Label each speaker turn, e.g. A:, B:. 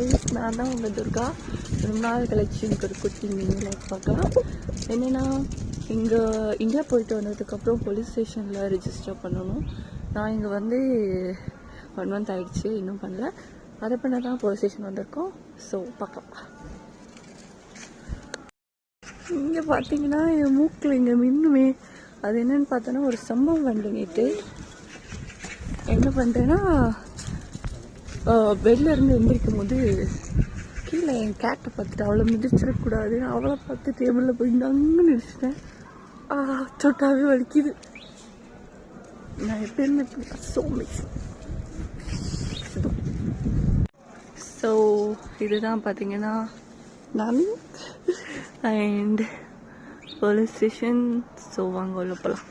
A: Guys, நான் தான் உங்கள் துர்கா. ரொம்ப நாள் கழிச்சு எனக்கு ஒரு குட்டி மினி லைஃப் பார்க்கலாம். என்னென்னா, இங்கே இந்தியா போயிட்டு வந்ததுக்கப்புறம் போலீஸ் ஸ்டேஷனில் ரிஜிஸ்டர் பண்ணணும். நான் இங்கே வந்து 1 month ஆகிடுச்சு, இன்னும் பண்ணல. அதை பண்ண தான் போலீஸ் ஸ்டேஷன் வந்திருக்கோம். ஸோ பார்க்கலாம். இங்கே பார்த்தீங்கன்னா என் மூக்கில் இங்கே மின்னுமே. அது என்னென்னு பார்த்தோன்னா, ஒரு சம்பவம் வந்து நேற்று என்ன பண்ணுறேன்னா, வெளில இருந்து எந்திரிக்கும் போது கீழே என் கேட்டை பார்த்துட்டு அவளை மிதிச்சிடக்கூடாது, அவளை பார்த்து டேபிளில் போய் அங்கே நிறுத்திட்டேன். தொட்டாவே வலிக்குது. நான் எப்பயுமே ஸோ இதுதான் பார்த்தீங்கன்னா நான் அண்ட் போலீஸ் ஸ்டேஷன். ஸோ வாங்க உள்ள போகலாம்.